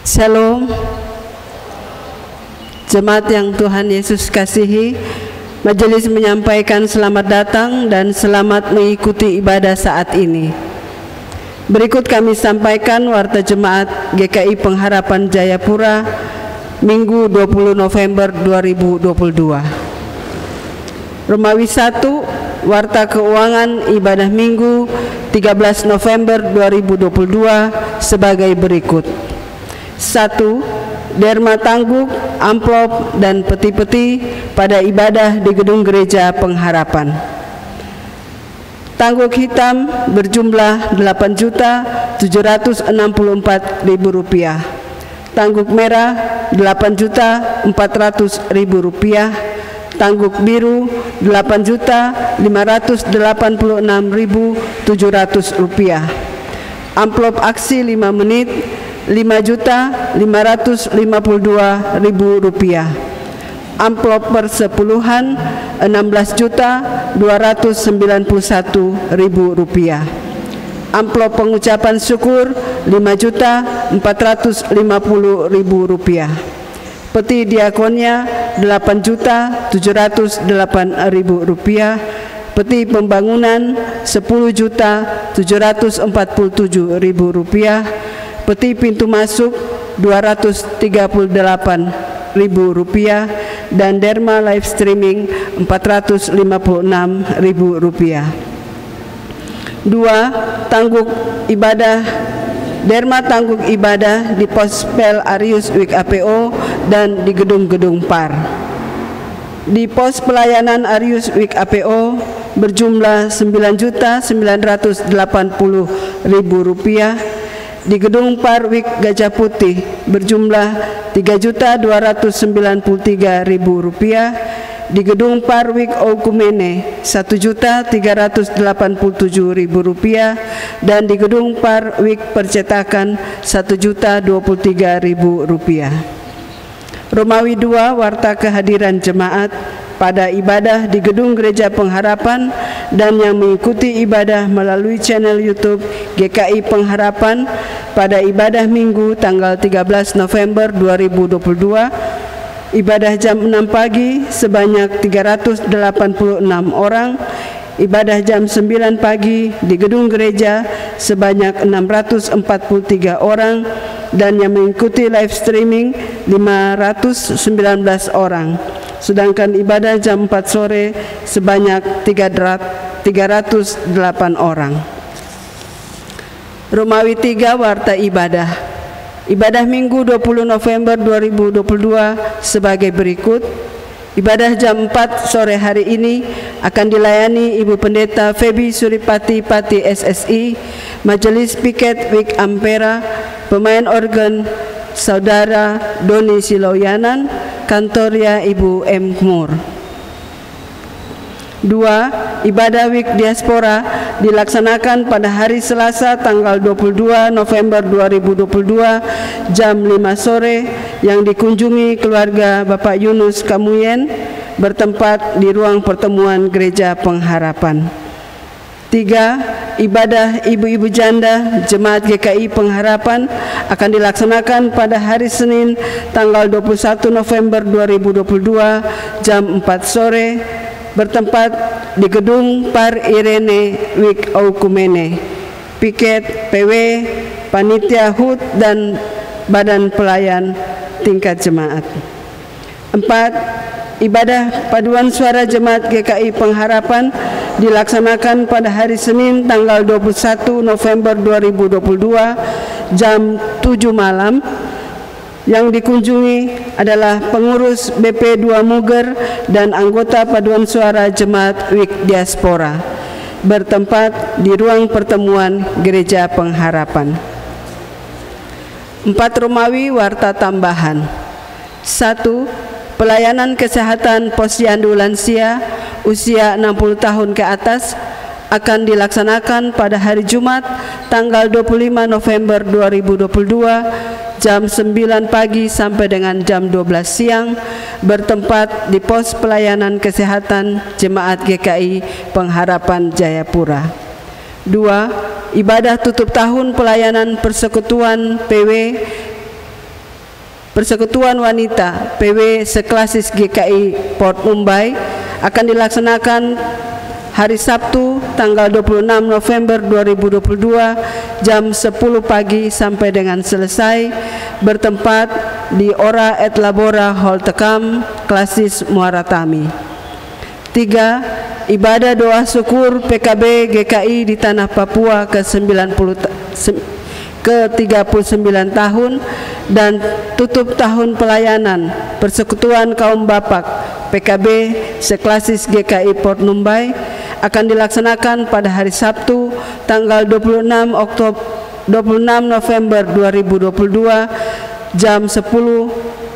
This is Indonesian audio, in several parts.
Shalom. Jemaat yang Tuhan Yesus kasihi, majelis menyampaikan selamat datang dan selamat mengikuti ibadah saat ini. Berikut kami sampaikan warta jemaat GKI Pengharapan Jayapura Minggu 20 November 2022. Romawi 1, warta keuangan ibadah Minggu 13 November 2022 sebagai berikut. 1. Derma tangguk, amplop, dan peti-peti pada ibadah di gedung gereja Pengharapan. Tangguk hitam berjumlah Rp8.764.000. Tangguk merah Rp8.400.000. Tangguk biru Rp8.586.700. Amplop aksi 5 menit Rp5.552.000. Amplop persepuluhan Rp16.291.000. Amplop pengucapan syukur Rp5.450.000. Peti diakonnya Rp8.708.000. Peti pembangunan Rp10.747.000. Peti pintu masuk Rp238.000 dan derma live streaming Rp456.000. 2. Tangguk ibadah derma tangguk ibadah di Pospel Arius Wik APO dan di gedung-gedung PAR. Di pos pelayanan Arius Wik APO berjumlah Rp9.980.000. Di gedung PAR Wik Gajah Putih berjumlah Rp3.293.000. Di gedung PAR Wik Okumene Rp1.387.000 dan di gedung PAR Wik Percetakan Rp1.023.000. Romawi 2, warta kehadiran jemaat pada ibadah di gedung gereja Pengharapan dan yang mengikuti ibadah melalui channel YouTube GKI Pengharapan pada ibadah Minggu tanggal 13 November 2022. Ibadah jam 6 pagi sebanyak 386 orang. Ibadah jam 9 pagi di gedung gereja sebanyak 643 orang dan yang mengikuti live streaming 519 orang. Sedangkan ibadah jam 4 sore sebanyak 308 orang. Romawi 3, warta ibadah. Ibadah Minggu 20 November 2022 sebagai berikut. Ibadah jam 4 sore hari ini akan dilayani Ibu Pendeta Febi Suripati Pati SSI, Majelis Piket Wik Ampera, pemain organ Saudara Doni Siloyanan, kantornya Ibu M. Kmur. 2. Ibadah Wik Diaspora dilaksanakan pada hari Selasa tanggal 22 November 2022 jam 5 sore yang dikunjungi keluarga Bapak Yunus Kamuyen bertempat di ruang pertemuan Gereja Pengharapan. 3. Ibadah ibu-ibu janda Jemaat GKI Pengharapan akan dilaksanakan pada hari Senin tanggal 21 November 2022 jam 4 sore bertempat di gedung PAR Irene Wik Okumene. Piket, PW, Panitia HUT dan Badan Pelayan tingkat jemaat. 4. Ibadah paduan suara Jemaat GKI Pengharapan dilaksanakan pada hari Senin tanggal 21 November 2022 jam 7 malam. Yang dikunjungi adalah pengurus BP2 Muger dan anggota paduan suara Jemaat Wik Diaspora bertempat di ruang pertemuan Gereja Pengharapan. 4. Romawi warta tambahan. 1. Pelayanan kesehatan posyandu lansia usia 60 tahun ke atas akan dilaksanakan pada hari Jumat tanggal 25 November 2022 jam 9 pagi sampai dengan jam 12 siang bertempat di pos pelayanan kesehatan Jemaat GKI Pengharapan Jayapura. 2. Ibadah tutup tahun pelayanan persekutuan PW Persekutuan Wanita PW Seklasis GKI Port Mumbai akan dilaksanakan hari Sabtu tanggal 26 November 2022 jam 10 pagi sampai dengan selesai, bertempat di Ora et Labora Hall Tekam, Klasis Muara Tami. 3. Ibadah doa syukur PKB GKI di Tanah Papua ke-39 tahun dan tutup tahun pelayanan Persekutuan Kaum Bapak PKB Seklasis GKI Port Mumbai akan dilaksanakan pada hari Sabtu tanggal 26 November 2022 jam 10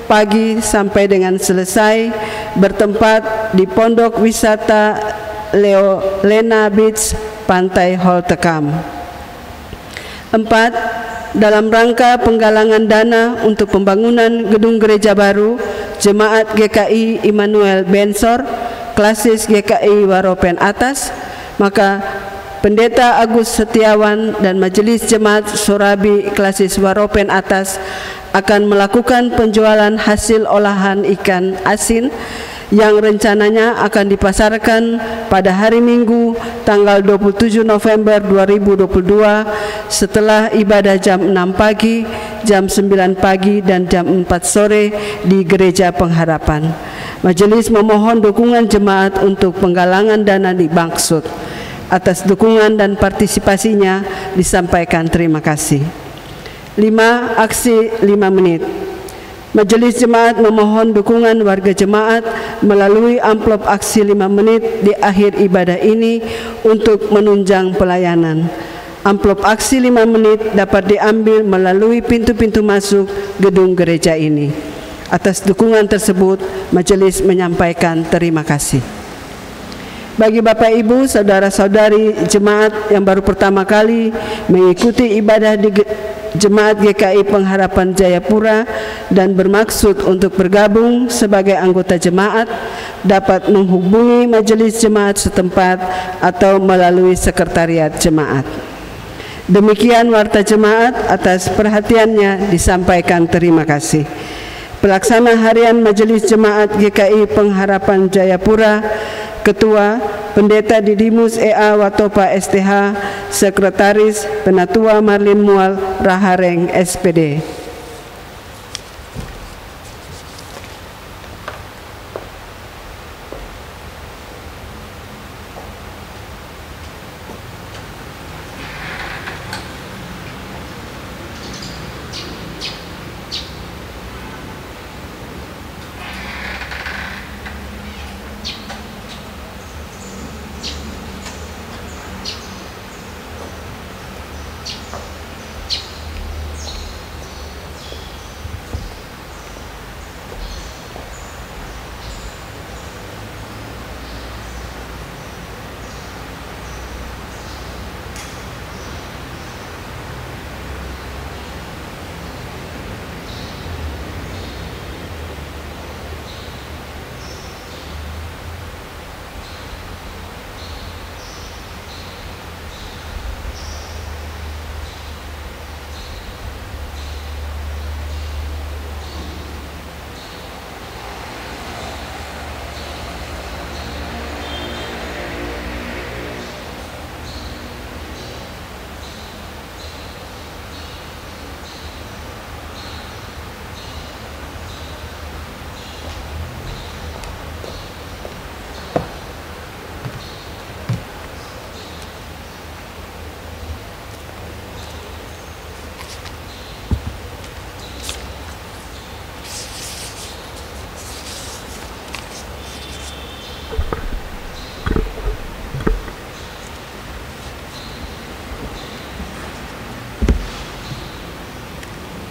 pagi sampai dengan selesai, bertempat di Pondok Wisata Lena Beach, Pantai Hall Tekam. 4. Dalam rangka penggalangan dana untuk pembangunan gedung gereja baru Jemaat GKI Immanuel Bensor, Klasis GKI Waropen Atas, maka Pendeta Agus Setiawan dan Majelis Jemaat Sorabi Klasis Waropen Atas akan melakukan penjualan hasil olahan ikan asin yang rencananya akan dipasarkan pada hari Minggu tanggal 27 November 2022 setelah ibadah jam 6 pagi, jam 9 pagi, dan jam 4 sore di Gereja Pengharapan. Majelis memohon dukungan jemaat untuk penggalangan dana dimaksud. Atas dukungan dan partisipasinya disampaikan terima kasih. 5. Aksi 5 menit. Majelis Jemaat memohon dukungan warga jemaat melalui amplop aksi 5 menit di akhir ibadah ini untuk menunjang pelayanan. Amplop aksi 5 menit dapat diambil melalui pintu-pintu masuk gedung gereja ini. Atas dukungan tersebut, majelis menyampaikan terima kasih. Bagi Bapak Ibu, saudara-saudari jemaat yang baru pertama kali mengikuti ibadah di Jemaat GKI Pengharapan Jayapura dan bermaksud untuk bergabung sebagai anggota jemaat, dapat menghubungi majelis jemaat setempat atau melalui sekretariat jemaat. Demikian warta jemaat, atas perhatiannya disampaikan terima kasih. Pelaksana Harian Majelis Jemaat GKI Pengharapan Jayapura, Ketua Pendeta Didimus E.A. Watopa STH, Sekretaris Penatua Marlin Mual Rahareng SPD.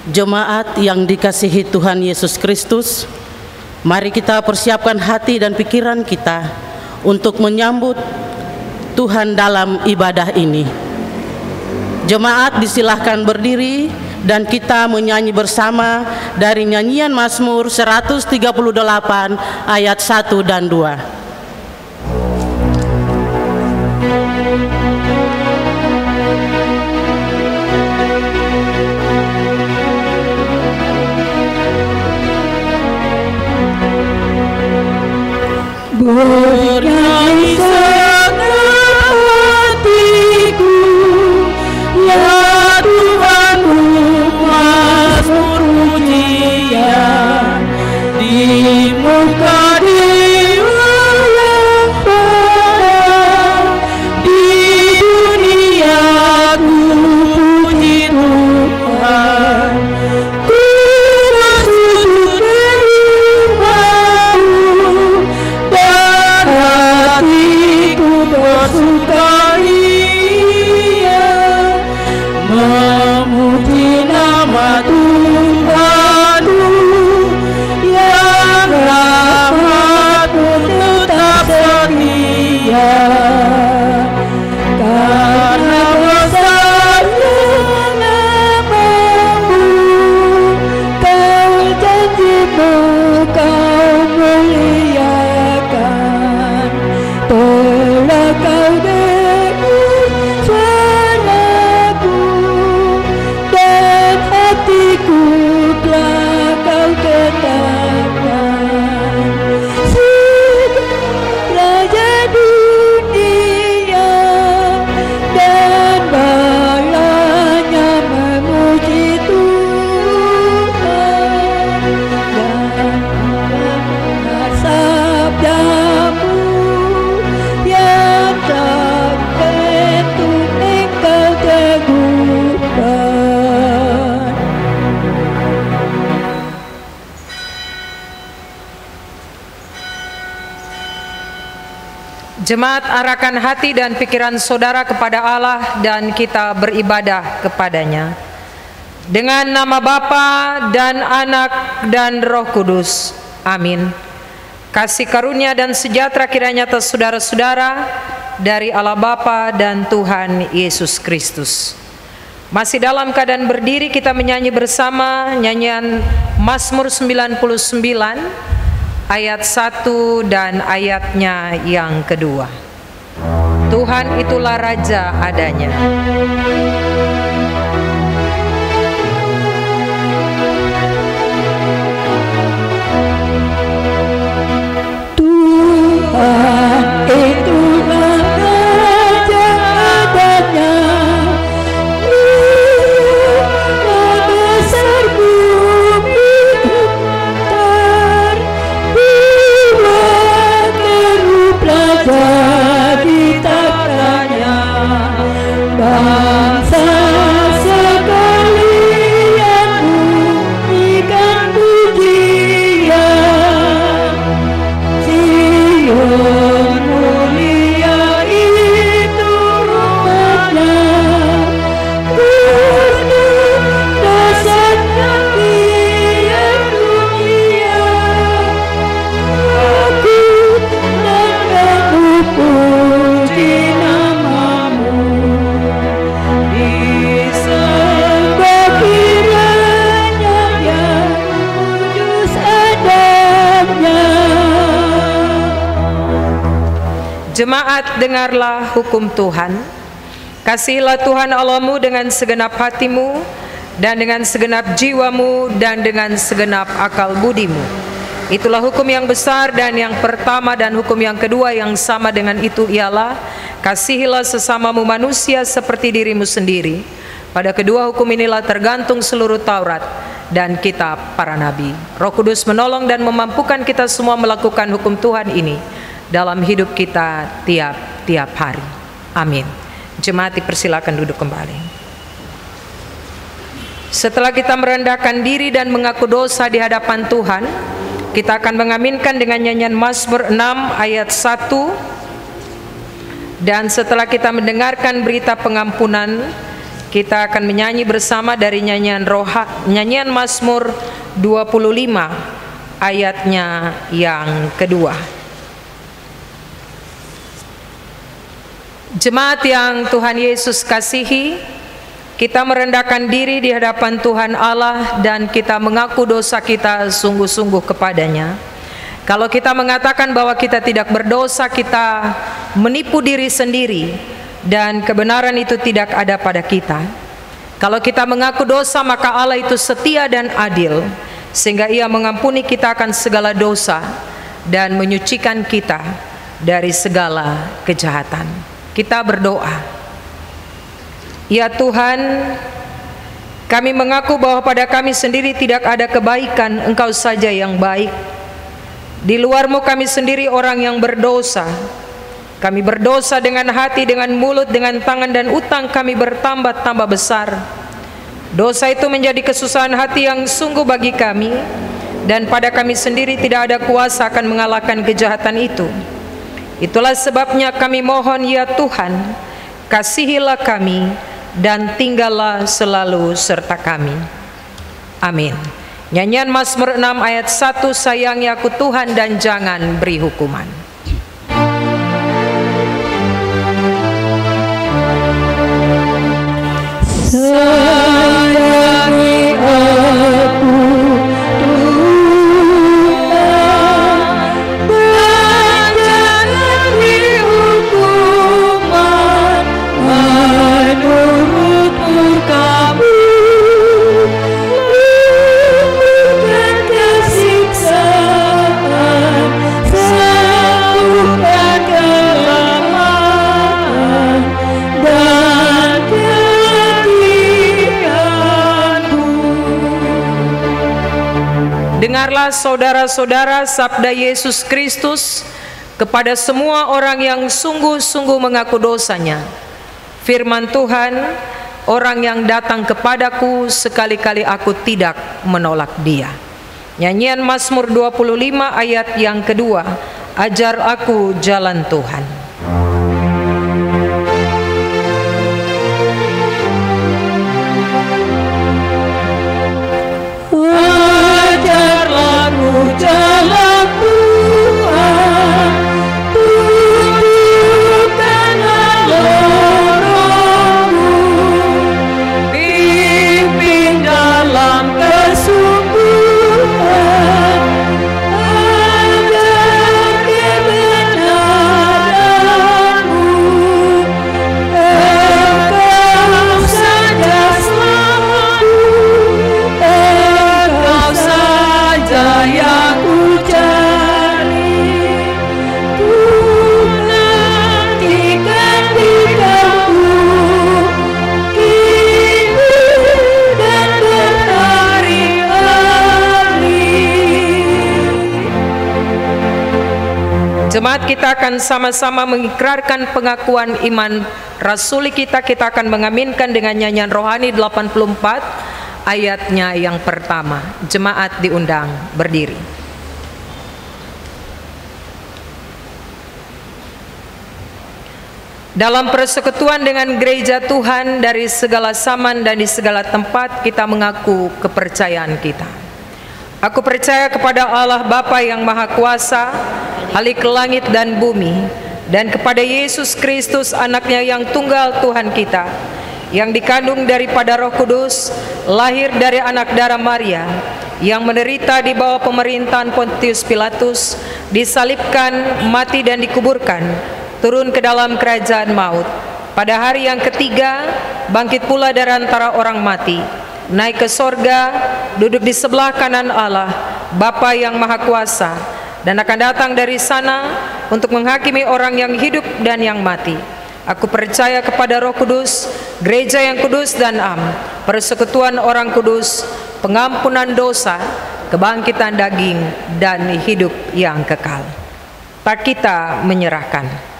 Jemaat yang dikasihi Tuhan Yesus Kristus, mari kita persiapkan hati dan pikiran kita untuk menyambut Tuhan dalam ibadah ini. Jemaat disilahkan berdiri dan kita menyanyi bersama dari nyanyian Mazmur 138 ayat 1 dan 2. Jemaat, arahkan hati dan pikiran saudara kepada Allah dan kita beribadah kepadanya. Dengan nama Bapa dan Anak dan Roh Kudus. Amin. Kasih karunia dan sejahtera kiranya atas saudara-saudara dari Allah Bapa dan Tuhan Yesus Kristus. Masih dalam keadaan berdiri, kita menyanyi bersama nyanyian Mazmur 99 ayat 1 dan ayatnya yang kedua. Tuhan itulah Raja adanya. Tuhan itulah Raja adanya, Dia besar bumi datar, Dia kerup Raja di tahtanya. Bangsa sekalian bunyikan pujian, Sion mulia itu rumahnya, gunung dasarnya biar dunia. Aku dan kamu puji namamu, disembah kiranya yang kudus adanya. Jemaat, dengarlah hukum Tuhan. Kasihilah Tuhan Allahmu dengan segenap hatimu, dan dengan segenap jiwamu, dan dengan segenap akal budimu. Itulah hukum yang besar dan yang pertama, dan hukum yang kedua yang sama dengan itu ialah, kasihilah sesamamu manusia seperti dirimu sendiri. Pada kedua hukum inilah tergantung seluruh Taurat dan kitab para nabi. Roh Kudus menolong dan memampukan kita semua melakukan hukum Tuhan ini dalam hidup kita tiap-tiap hari. Amin. Jemaat, dipersilakan duduk kembali. Setelah kita merendahkan diri dan mengaku dosa di hadapan Tuhan, kita akan mengaminkan dengan nyanyian Mazmur 6 ayat 1. Dan setelah kita mendengarkan berita pengampunan, kita akan menyanyi bersama dari nyanyian Mazmur 25 ayatnya yang kedua. Jemaat yang Tuhan Yesus kasihi, kita merendahkan diri di hadapan Tuhan Allah dan kita mengaku dosa kita sungguh-sungguh kepadanya. Kalau kita mengatakan bahwa kita tidak berdosa, kita menipu diri sendiri dan kebenaran itu tidak ada pada kita. Kalau kita mengaku dosa, maka Allah itu setia dan adil, sehingga Ia mengampuni kita akan segala dosa dan menyucikan kita dari segala kejahatan. Kita berdoa. Ya Tuhan, kami mengaku bahwa pada kami sendiri tidak ada kebaikan, Engkau saja yang baik. Di luar-Mu kami sendiri orang yang berdosa. Kami berdosa dengan hati, dengan mulut, dengan tangan, dan utang kami bertambah-tambah besar. Dosa itu menjadi kesusahan hati yang sungguh bagi kami, dan pada kami sendiri tidak ada kuasa akan mengalahkan kejahatan itu. Itulah sebabnya kami mohon, ya Tuhan, kasihilah kami dan tinggallah selalu serta kami. Amin. Nyanyian Mazmur 6 ayat 1, sayangi aku Tuhan dan jangan beri hukuman. Sayangi aku Dengarlah saudara-saudara sabda Yesus Kristus kepada semua orang yang sungguh-sungguh mengaku dosanya. Firman Tuhan, orang yang datang kepadaku sekali-kali aku tidak menolak dia. Nyanyian Mazmur 25 ayat yang kedua, ajar aku jalan Tuhan. Jemaat kita akan sama-sama mengikrarkan pengakuan iman rasuli kita. Kita akan mengaminkan dengan nyanyian rohani 84 ayatnya yang pertama. Jemaat diundang berdiri. Dalam persekutuan dengan gereja Tuhan dari segala zaman dan di segala tempat, kita mengaku kepercayaan kita. Aku percaya kepada Allah Bapa yang Maha Kuasa, Halik langit dan bumi, dan kepada Yesus Kristus anaknya yang tunggal Tuhan kita, yang dikandung daripada Roh Kudus, lahir dari anak darah Maria, yang menderita di bawah pemerintahan Pontius Pilatus, disalibkan, mati dan dikuburkan, turun ke dalam kerajaan maut. Pada hari yang ketiga, bangkit pula dari antara orang mati, naik ke sorga, duduk di sebelah kanan Allah, Bapa yang Maha Kuasa, dan akan datang dari sana untuk menghakimi orang yang hidup dan yang mati. Aku percaya kepada Roh Kudus, gereja yang kudus dan am, persekutuan orang kudus, pengampunan dosa, kebangkitan daging, dan hidup yang kekal. Tak kita menyerahkan.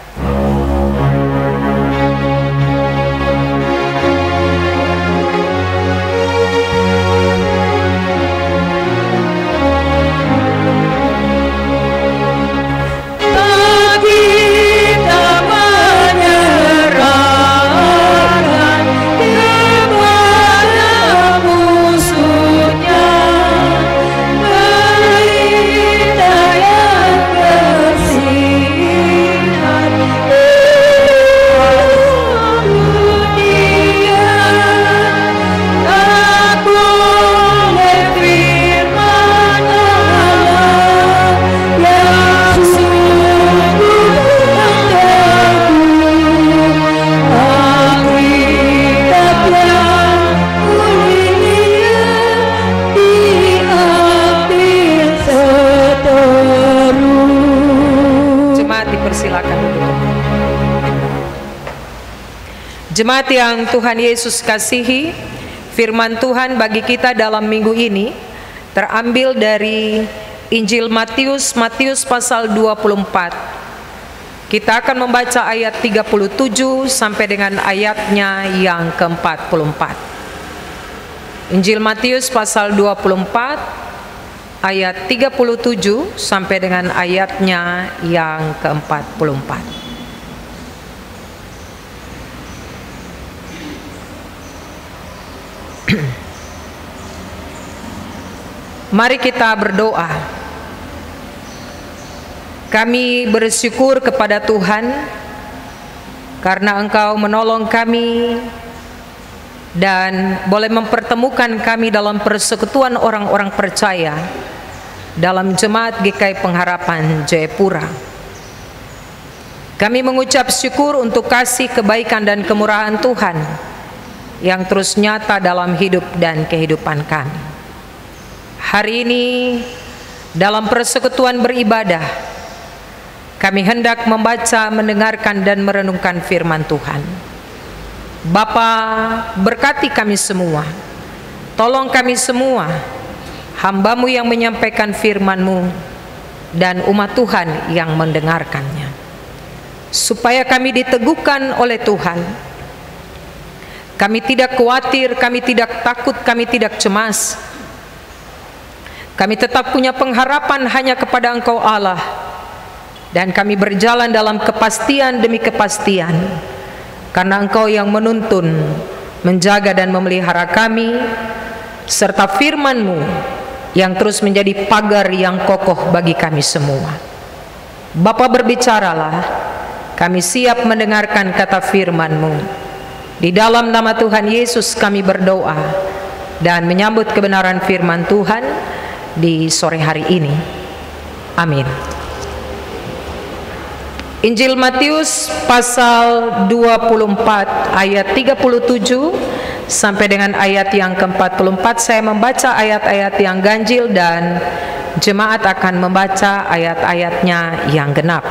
Jemaat yang Tuhan Yesus kasihi, firman Tuhan bagi kita dalam minggu ini terambil dari Injil Matius pasal 24. Kita akan membaca ayat 37 sampai dengan ayatnya yang ke-44. Injil Matius pasal 24 ayat 37 sampai dengan ayatnya yang ke-44. Mari kita berdoa. Kami bersyukur kepada Tuhan karena Engkau menolong kami dan boleh mempertemukan kami dalam persekutuan orang-orang percaya dalam Jemaat GKI Pengharapan Jayapura. Kami mengucap syukur untuk kasih, kebaikan dan kemurahan Tuhan yang terus nyata dalam hidup dan kehidupan kami. Hari ini dalam persekutuan beribadah, kami hendak membaca, mendengarkan dan merenungkan firman Tuhan. Bapa, berkati kami semua, tolong kami semua, hamba-Mu yang menyampaikan firman-Mu dan umat Tuhan yang mendengarkannya, supaya kami diteguhkan oleh Tuhan. Kami tidak khawatir, kami tidak takut, kami tidak cemas. Kami tetap punya pengharapan hanya kepada Engkau Allah, dan kami berjalan dalam kepastian demi kepastian, karena Engkau yang menuntun, menjaga dan memelihara kami, serta firman-Mu yang terus menjadi pagar yang kokoh bagi kami semua. Bapa, berbicaralah, kami siap mendengarkan kata firman-Mu. Di dalam nama Tuhan Yesus kami berdoa dan menyambut kebenaran firman Tuhan di sore hari ini. Amin. Injil Matius pasal 24 ayat 37 sampai dengan ayat yang ke-44. Saya membaca ayat-ayat yang ganjil dan jemaat akan membaca ayat-ayatnya yang genap.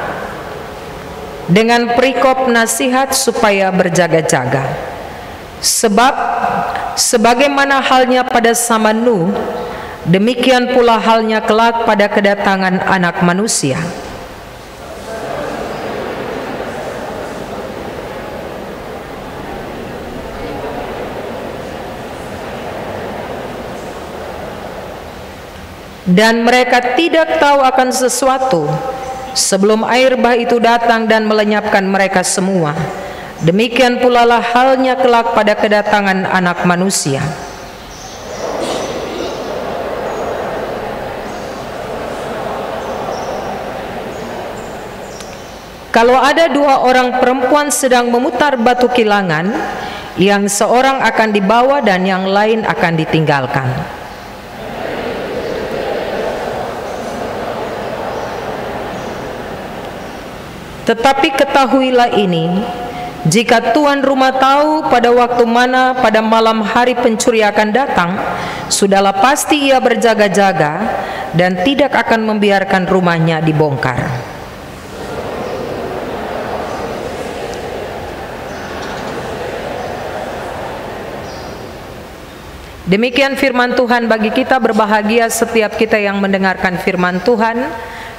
Dengan perikop nasihat supaya berjaga-jaga. Sebab sebagaimana halnya pada zaman Nuh, demikian pula halnya kelak pada kedatangan Anak Manusia. dan mereka tidak tahu akan sesuatu sebelum air bah itu datang dan melenyapkan mereka semua. Demikian pula lah halnya kelak pada kedatangan Anak Manusia. Kalau ada dua orang perempuan sedang memutar batu kilangan, yang seorang akan dibawa dan yang lain akan ditinggalkan. Tetapi ketahuilah ini, jika tuan rumah tahu pada waktu mana pada malam hari pencuri akan datang, sudahlah pasti ia berjaga-jaga dan tidak akan membiarkan rumahnya dibongkar. Demikian firman Tuhan bagi kita. Berbahagia setiap kita yang mendengarkan firman Tuhan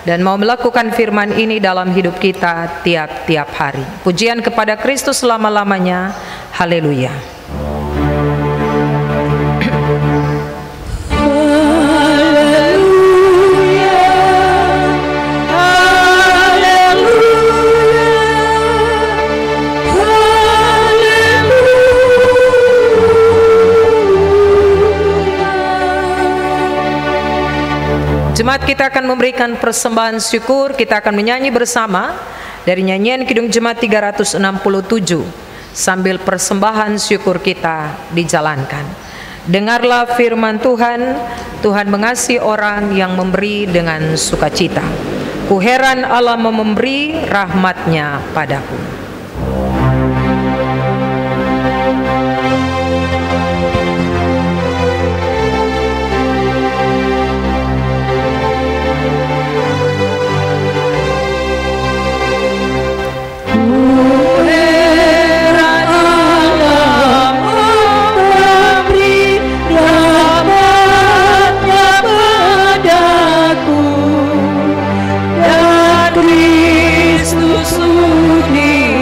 dan mau melakukan firman ini dalam hidup kita tiap-tiap hari. Pujian kepada Kristus selama-lamanya. Haleluya. Jemaat, kita akan memberikan persembahan syukur. Kita akan menyanyi bersama dari nyanyian Kidung Jemaat 367 sambil persembahan syukur kita dijalankan. Dengarlah firman Tuhan. Tuhan mengasihi orang yang memberi dengan sukacita. Ku heran Allah memberi rahmat-Nya padaku. Kristus sudi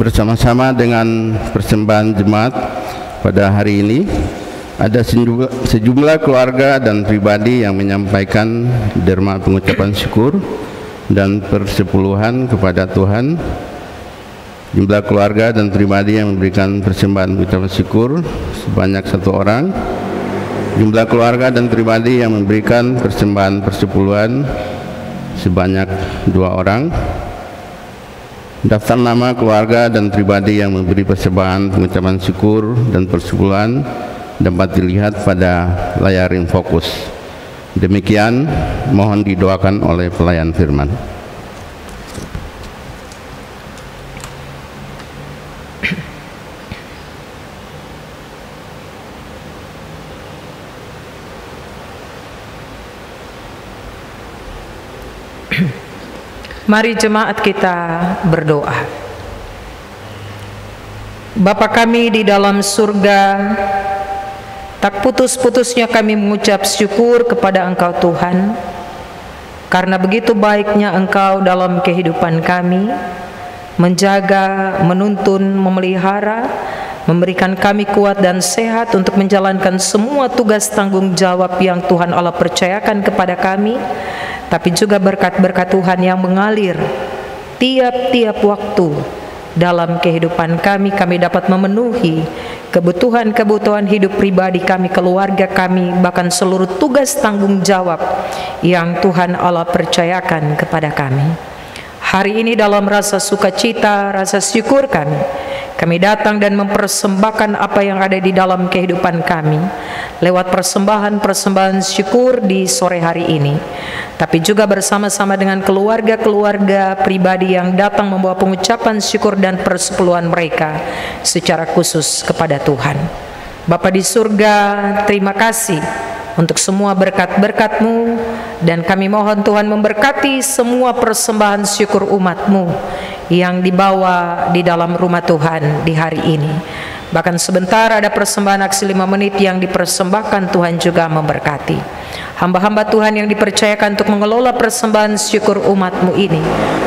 Bersama-sama dengan persembahan jemaat pada hari ini, ada sejumlah keluarga dan pribadi yang menyampaikan derma pengucapan syukur dan persepuluhan kepada Tuhan. Jumlah keluarga dan pribadi yang memberikan persembahan pengucapan syukur sebanyak 1 orang. Jumlah keluarga dan pribadi yang memberikan persembahan persepuluhan sebanyak 2 orang. Daftar nama keluarga dan pribadi yang memberi persembahan pengucapan syukur dan persepuluhan dapat dilihat pada layar Infokus. Demikian, mohon didoakan oleh pelayan firman. Mari jemaat kita berdoa. Bapa kami di dalam surga, tak putus-putusnya kami mengucap syukur kepada Engkau Tuhan, karena begitu baiknya Engkau dalam kehidupan kami, menjaga, menuntun, memelihara, memberikan kami kuat dan sehat untuk menjalankan semua tugas tanggung jawab yang Tuhan Allah percayakan kepada kami, tapi juga berkat-berkat Tuhan yang mengalir tiap-tiap waktu dalam kehidupan kami. Kami dapat memenuhi kebutuhan-kebutuhan hidup pribadi kami, keluarga kami, bahkan seluruh tugas tanggung jawab yang Tuhan Allah percayakan kepada kami. Hari ini dalam rasa sukacita, rasa syukur kami datang dan mempersembahkan apa yang ada di dalam kehidupan kami lewat persembahan-persembahan syukur di sore hari ini, tapi juga bersama-sama dengan keluarga-keluarga pribadi yang datang membawa pengucapan syukur dan persepuluhan mereka secara khusus kepada Tuhan. Bapa di surga, terima kasih untuk semua berkat-berkat-Mu, dan kami mohon Tuhan memberkati semua persembahan syukur umat-Mu yang dibawa di dalam rumah Tuhan di hari ini. Bahkan sebentar ada persembahan aksi 5 menit yang dipersembahkan, Tuhan juga memberkati hamba-hamba Tuhan yang dipercayakan untuk mengelola persembahan syukur umat-Mu ini.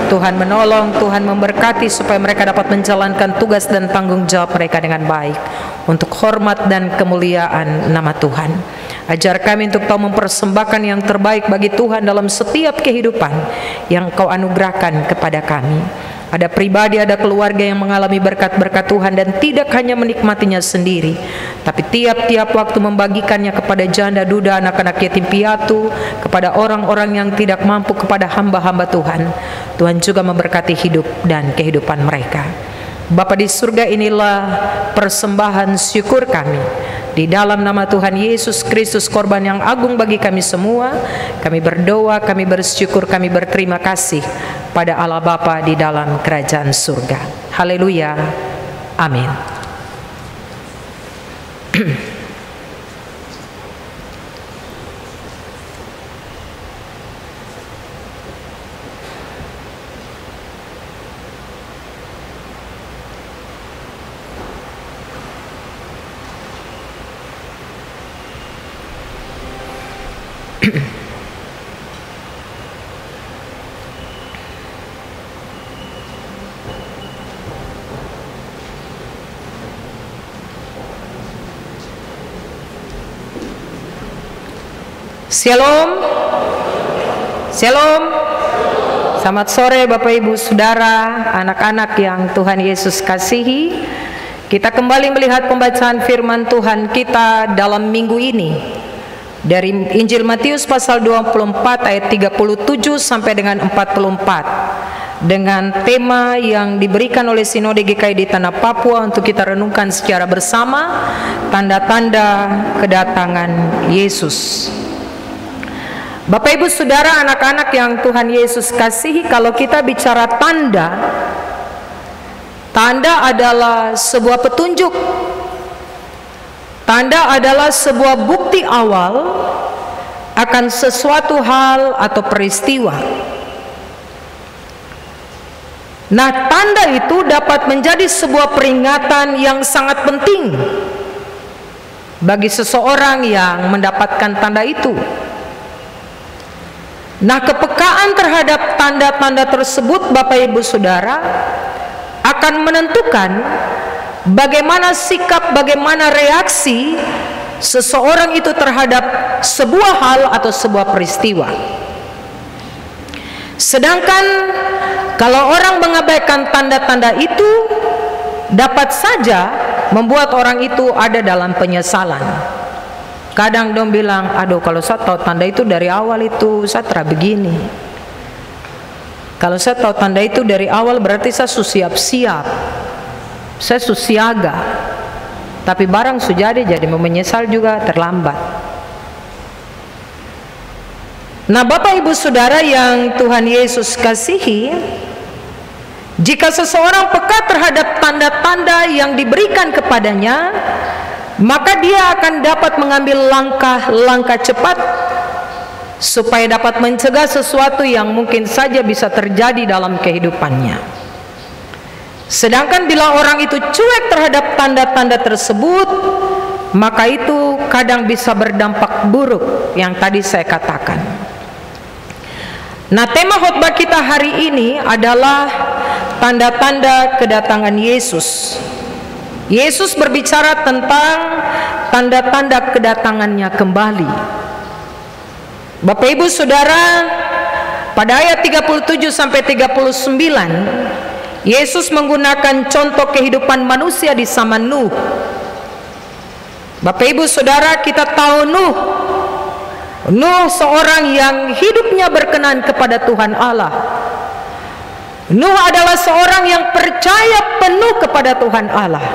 Tuhan menolong, Tuhan memberkati supaya mereka dapat menjalankan tugas dan tanggung jawab mereka dengan baik untuk hormat dan kemuliaan nama Tuhan. Ajar kami untuk tahu mempersembahkan yang terbaik bagi Tuhan dalam setiap kehidupan yang Kau anugerahkan kepada kami. Ada pribadi, ada keluarga yang mengalami berkat-berkat Tuhan dan tidak hanya menikmatinya sendiri, tapi tiap-tiap waktu membagikannya kepada janda, duda, anak-anak yatim piatu, kepada orang-orang yang tidak mampu, kepada hamba-hamba Tuhan. Tuhan juga memberkati hidup dan kehidupan mereka. Bapa di surga, inilah persembahan syukur kami. Di dalam nama Tuhan Yesus Kristus, korban yang agung bagi kami semua, kami berdoa, kami bersyukur, kami berterima kasih pada Allah Bapa di dalam kerajaan surga. Haleluya. Amin. Shalom. Shalom. Selamat sore Bapak Ibu Saudara, anak-anak yang Tuhan Yesus kasihi. Kita kembali melihat pembacaan firman Tuhan kita dalam minggu ini dari Injil Matius pasal 24 ayat 37 sampai dengan 44, dengan tema yang diberikan oleh Sinode GKI di Tanah Papua untuk kita renungkan secara bersama, tanda-tanda kedatangan Yesus. Bapak Ibu Saudara, anak-anak yang Tuhan Yesus kasihi, kalau kita bicara tanda, tanda adalah sebuah petunjuk. Tanda adalah sebuah bukti awal akan sesuatu hal atau peristiwa. Nah, tanda itu dapat menjadi sebuah peringatan yang sangat penting bagi seseorang yang mendapatkan tanda itu. Nah, kepekaan terhadap tanda-tanda tersebut, Bapak Ibu Saudara, akan menentukan bagaimana sikap, bagaimana reaksi seseorang itu terhadap sebuah hal atau sebuah peristiwa. Sedangkan kalau orang mengabaikan tanda-tanda itu, dapat saja membuat orang itu ada dalam penyesalan. Kadang dong bilang, aduh kalau saya tahu tanda itu dari awal itu saya begini. Kalau saya tahu tanda itu dari awal berarti saya siap-siap, saya siaga. Tapi barang sudah jadi mau menyesal juga terlambat. Nah, Bapak Ibu Saudara yang Tuhan Yesus kasihi, jika seseorang peka terhadap tanda-tanda yang diberikan kepadanya, maka dia akan dapat mengambil langkah-langkah cepat supaya dapat mencegah sesuatu yang mungkin saja bisa terjadi dalam kehidupannya. Sedangkan bila orang itu cuek terhadap tanda-tanda tersebut, maka itu kadang bisa berdampak buruk yang tadi saya katakan. Nah, tema khotbah kita hari ini adalah tanda-tanda kedatangan Yesus. Yesus berbicara tentang tanda-tanda kedatangannya kembali. Bapak Ibu Saudara, pada ayat 37 sampai 39, Yesus menggunakan contoh kehidupan manusia di zaman Nuh. Bapak Ibu Saudara, kita tahu Nuh seorang yang hidupnya berkenan kepada Tuhan Allah. Nuh adalah seorang yang percaya penuh kepada Tuhan Allah.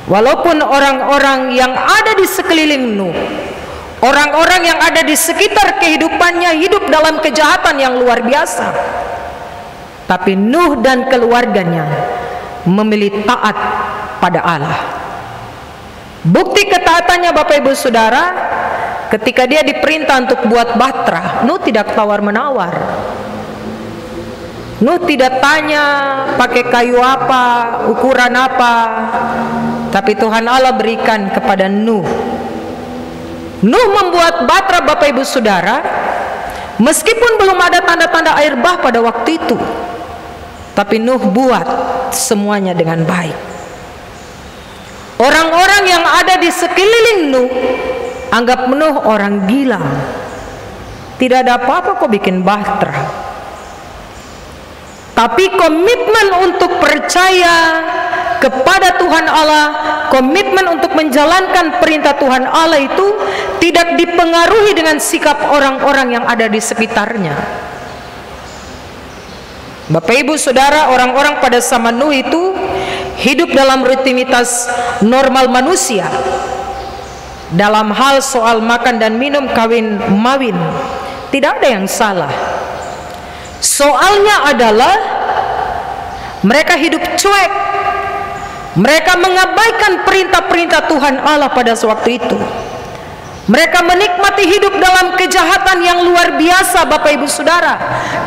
Walaupun orang-orang yang ada di sekeliling Nuh, orang-orang yang ada di sekitar kehidupannya hidup dalam kejahatan yang luar biasa, tapi Nuh dan keluarganya memilih taat pada Allah. Bukti ketaatannya Bapak Ibu Saudara, ketika dia diperintah untuk buat bahtera, Nuh tidak tawar-menawar. Nuh tidak tanya pakai kayu apa, ukuran apa, tapi Tuhan Allah berikan kepada Nuh. Nuh membuat bahtera Bapak Ibu Saudara, meskipun belum ada tanda-tanda air bah pada waktu itu, tapi Nuh buat semuanya dengan baik. Orang-orang yang ada di sekeliling Nuh anggap Nuh orang gila. Tidak ada apa-apa kok bikin bahtera. Tapi komitmen untuk percaya kepada Tuhan Allah, komitmen untuk menjalankan perintah Tuhan Allah itu tidak dipengaruhi dengan sikap orang-orang yang ada di sekitarnya. Bapak Ibu Saudara, orang-orang pada zaman Nuh itu hidup dalam rutinitas normal manusia. Dalam hal soal makan dan minum, kawin mawin, tidak ada yang salah. Soalnya adalah mereka hidup cuek. Mereka mengabaikan perintah-perintah Tuhan Allah pada waktu itu. Mereka menikmati hidup dalam kejahatan yang luar biasa Bapak Ibu Saudara.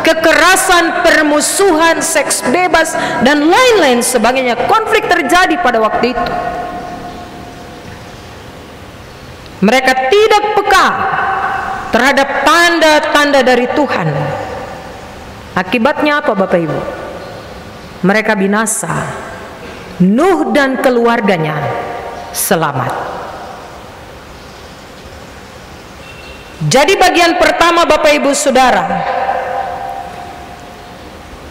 Kekerasan, permusuhan, seks bebas, dan lain-lain sebagainya. Konflik terjadi pada waktu itu. Mereka tidak peka terhadap tanda-tanda dari Tuhan. Akibatnya apa Bapak Ibu? Mereka binasa. Nuh dan keluarganya selamat. Jadi bagian pertama Bapak Ibu Saudara,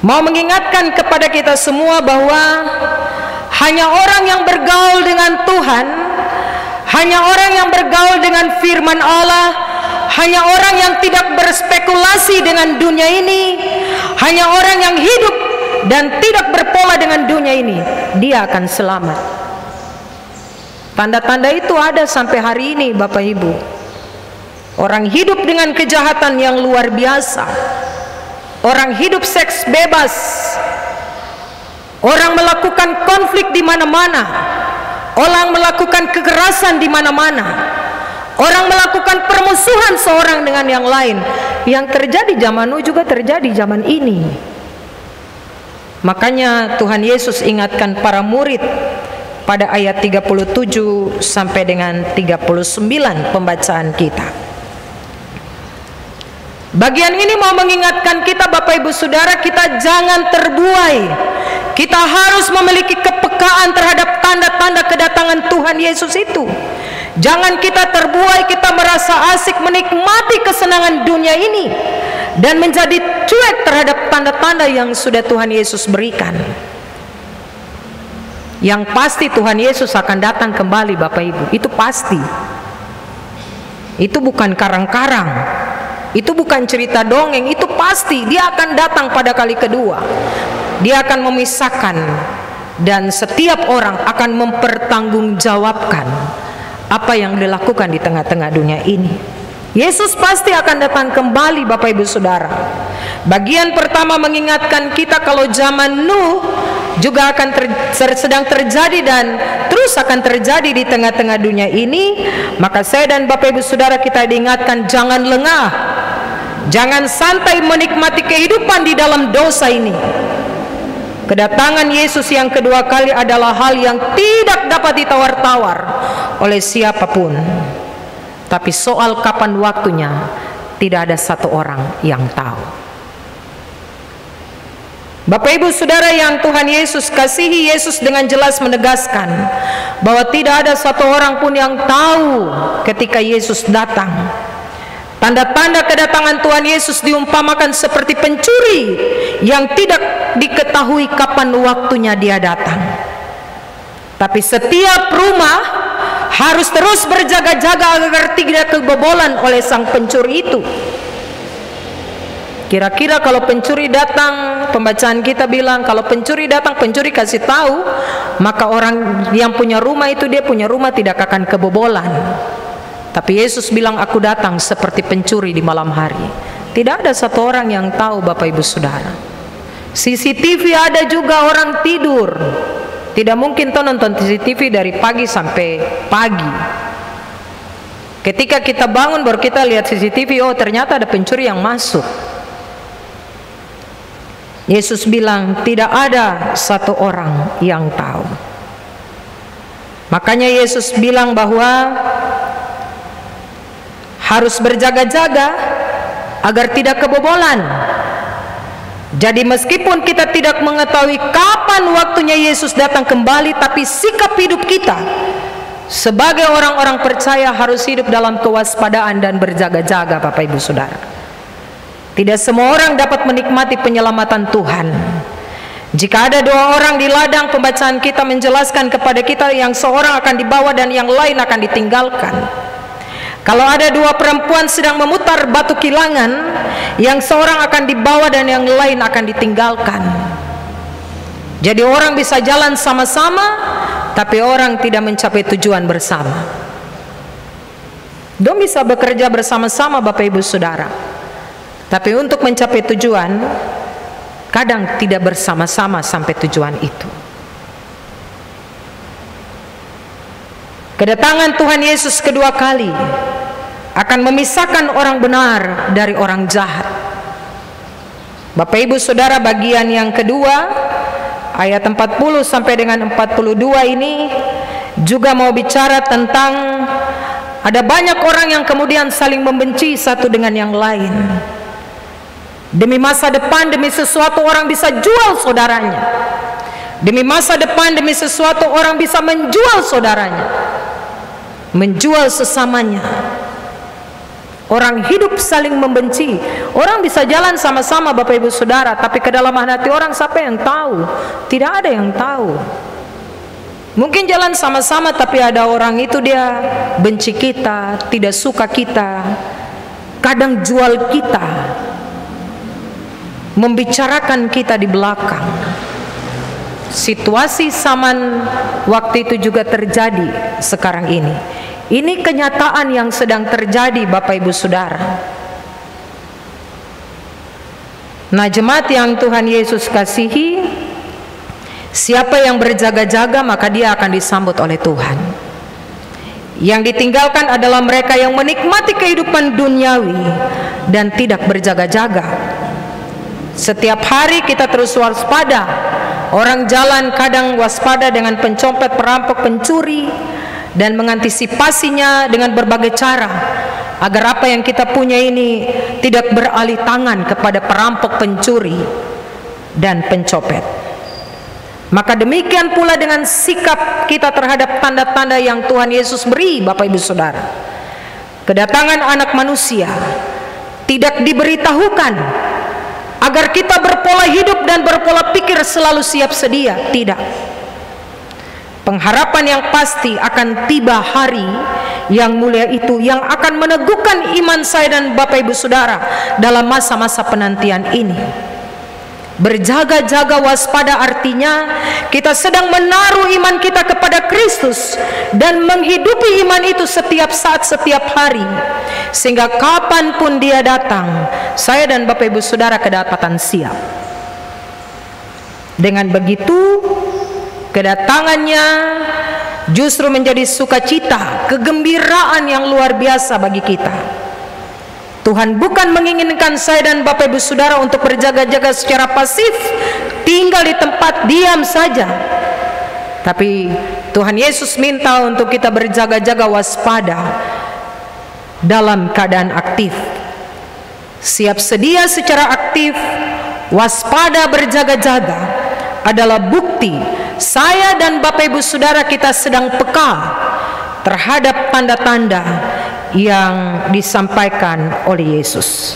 mau mengingatkan kepada kita semua bahwa hanya orang yang bergaul dengan Tuhan, hanya orang yang bergaul dengan firman Allah, hanya orang yang tidak berspekulasi dengan dunia ini, hanya orang yang hidup dan tidak berpola dengan dunia ini, dia akan selamat. Tanda-tanda itu ada sampai hari ini Bapak Ibu. Orang hidup dengan kejahatan yang luar biasa, orang hidup seks bebas, orang melakukan konflik di mana-mana, orang melakukan kekerasan di mana-mana, orang melakukan permusuhan seorang dengan yang lain. Yang terjadi zaman Nuh juga terjadi zaman ini. Makanya Tuhan Yesus ingatkan para murid pada ayat 37 sampai dengan 39 pembacaan kita. Bagian ini mau mengingatkan kita Bapak Ibu Saudara, kita jangan terbuai, kita harus memiliki kepekaan terhadap tanda-tanda kedatangan Tuhan Yesus itu. Jangan kita terbuai, kita merasa asik menikmati kesenangan dunia ini dan menjadi cuek terhadap tanda-tanda yang sudah Tuhan Yesus berikan. Yang pasti Tuhan Yesus akan datang kembali, Bapak Ibu. Itu pasti. Itu bukan karang-karang, itu bukan cerita dongeng, itu pasti dia akan datang pada kali kedua. Dia akan memisahkan, dan setiap orang akan mempertanggungjawabkan apa yang dilakukan di tengah-tengah dunia ini. Yesus pasti akan datang kembali, Bapak Ibu Saudara. Bagian pertama mengingatkan kita kalau zaman Nuh juga akan sedang terjadi dan terus akan terjadi di tengah-tengah dunia ini. Maka saya dan Bapak Ibu Saudara kita diingatkan, jangan lengah, jangan santai menikmati kehidupan di dalam dosa ini. Kedatangan Yesus yang kedua kali adalah hal yang tidak dapat ditawar-tawar oleh siapapun. Tapi soal kapan waktunya, tidak ada satu orang yang tahu. Bapak Ibu Saudara yang Tuhan Yesus kasihi, Yesus dengan jelas menegaskan bahwa tidak ada satu orang pun yang tahu ketika Yesus datang. Tanda-tanda kedatangan Tuhan Yesus diumpamakan seperti pencuri yang tidak diketahui kapan waktunya dia datang. Tapi setiap rumah harus terus berjaga-jaga agar tidak kebobolan oleh sang pencuri itu. Kira-kira kalau pencuri datang, pembacaan kita bilang kalau pencuri datang, pencuri kasih tahu, maka orang yang punya rumah itu, dia punya rumah tidak akan kebobolan. Tapi Yesus bilang, aku datang seperti pencuri di malam hari. Tidak ada satu orang yang tahu, Bapak Ibu Saudara. CCTV ada juga orang tidur. Tidak mungkin toh nonton CCTV dari pagi sampai pagi. Ketika kita bangun baru kita lihat CCTV, oh ternyata ada pencuri yang masuk. Yesus bilang tidak ada satu orang yang tahu. Makanya Yesus bilang bahwa harus berjaga-jaga agar tidak kebobolan. Jadi meskipun kita tidak mengetahui kapan waktunya Yesus datang kembali, tapi sikap hidup kita sebagai orang-orang percaya harus hidup dalam kewaspadaan dan berjaga-jaga, Bapak Ibu Saudara. Tidak semua orang dapat menikmati penyelamatan Tuhan. Jika ada dua orang di ladang, pembacaan kita menjelaskan kepada kita yang seorang akan dibawa dan yang lain akan ditinggalkan. Kalau ada dua perempuan sedang memutar batu kilangan, yang seorang akan dibawa dan yang lain akan ditinggalkan. Jadi orang bisa jalan sama-sama, tapi orang tidak mencapai tujuan bersama. Dong bisa bekerja bersama-sama, Bapak Ibu Saudara, tapi untuk mencapai tujuan, kadang tidak bersama-sama sampai tujuan itu. Kedatangan Tuhan Yesus kedua kali akan memisahkan orang benar dari orang jahat. Bapak Ibu Saudara, bagian yang kedua ayat 40 sampai dengan 42 ini juga mau bicara tentang ada banyak orang yang kemudian saling membenci satu dengan yang lain. Demi masa depan, demi sesuatu orang bisa jual saudaranya. Demi masa depan, demi sesuatu orang bisa menjual saudaranya, menjual sesamanya. Orang hidup saling membenci. Orang bisa jalan sama-sama, Bapak Ibu Saudara, tapi kedalaman hati orang siapa yang tahu? Tidak ada yang tahu. Mungkin jalan sama-sama, tapi ada orang itu dia benci kita, tidak suka kita, kadang jual kita, membicarakan kita di belakang. Situasi zaman waktu itu juga terjadi sekarang ini. Ini kenyataan yang sedang terjadi, Bapak Ibu Saudara. Nah, jemaat yang Tuhan Yesus kasihi, siapa yang berjaga-jaga maka dia akan disambut oleh Tuhan. Yang ditinggalkan adalah mereka yang menikmati kehidupan duniawi dan tidak berjaga-jaga. Setiap hari kita terus waspada. Orang jalan kadang waspada dengan pencopet, perampok, pencuri, dan mengantisipasinya dengan berbagai cara agar apa yang kita punya ini tidak beralih tangan kepada perampok, pencuri, dan pencopet. Maka demikian pula dengan sikap kita terhadap tanda-tanda yang Tuhan Yesus beri, Bapak Ibu Saudara. Kedatangan Anak Manusia tidak diberitahukan agar kita berpola hidup dan berpola pikir selalu siap sedia. Tidak. Pengharapan yang pasti akan tiba hari yang mulia itu, yang akan meneguhkan iman saya dan Bapak Ibu Saudara dalam masa-masa penantian ini. Berjaga-jaga waspada artinya kita sedang menaruh iman kita kepada Kristus dan menghidupi iman itu setiap saat, setiap hari, sehingga kapanpun Dia datang, saya dan Bapak Ibu Saudara kedapatan siap. Dengan begitu, kedatangannya justru menjadi sukacita, kegembiraan yang luar biasa bagi kita. Tuhan bukan menginginkan saya dan Bapak Ibu Saudara untuk berjaga-jaga secara pasif, tinggal di tempat diam saja. Tapi Tuhan Yesus minta untuk kita berjaga-jaga waspada dalam keadaan aktif. Siap sedia secara aktif, waspada berjaga-jaga adalah bukti saya dan Bapak Ibu Saudara kita sedang peka terhadap tanda-tanda yang disampaikan oleh Yesus.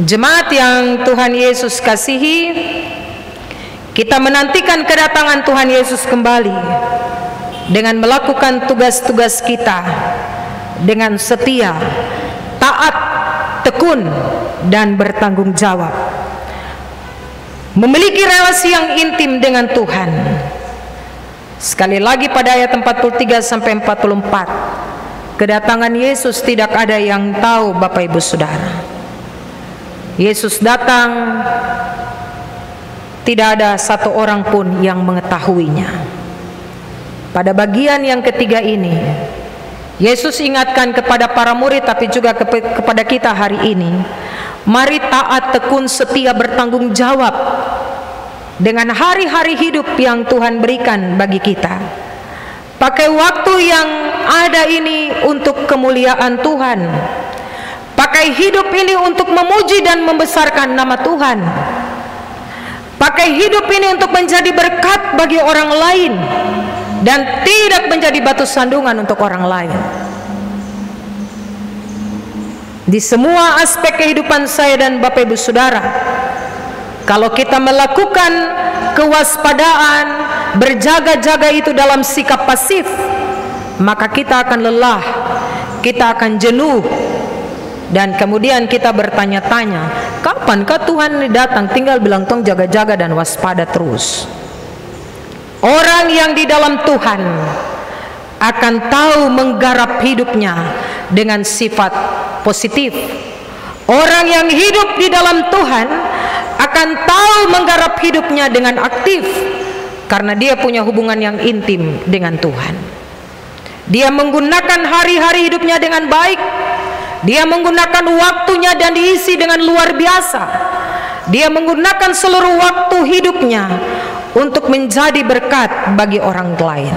Jemaat yang Tuhan Yesus kasihi, kita menantikan kedatangan Tuhan Yesus kembali dengan melakukan tugas-tugas kita dengan setia, taat, tekun, dan bertanggung jawab. Memiliki relasi yang intim dengan Tuhan. Sekali lagi pada ayat 43 sampai 44, kedatangan Yesus tidak ada yang tahu, Bapak Ibu Saudara. Yesus datang, tidak ada satu orang pun yang mengetahuinya. Pada bagian yang ketiga ini, Yesus ingatkan kepada para murid, tapi juga kepada kita hari ini, mari taat, tekun, setia, bertanggung jawab dengan hari-hari hidup yang Tuhan berikan bagi kita. Pakai waktu yang ada ini untuk kemuliaan Tuhan. Pakai hidup ini untuk memuji dan membesarkan nama Tuhan. Pakai hidup ini untuk menjadi berkat bagi orang lain dan tidak menjadi batu sandungan untuk orang lain. Di semua aspek kehidupan saya dan Bapak Ibu Saudara, kalau kita melakukan kewaspadaan, berjaga-jaga itu dalam sikap pasif, maka kita akan lelah, kita akan jenuh, dan kemudian kita bertanya-tanya, kapankah Tuhan datang? Tinggal bilang tong jaga-jaga dan waspada terus. Orang yang di dalam Tuhan akan tahu menggarap hidupnya dengan sifat positif. Orang yang hidup di dalam Tuhan akan tahu menggarap hidupnya dengan aktif, karena dia punya hubungan yang intim dengan Tuhan. Dia menggunakan hari-hari hidupnya dengan baik. Dia menggunakan waktunya dan diisi dengan luar biasa. Dia menggunakan seluruh waktu hidupnya untuk menjadi berkat bagi orang lain.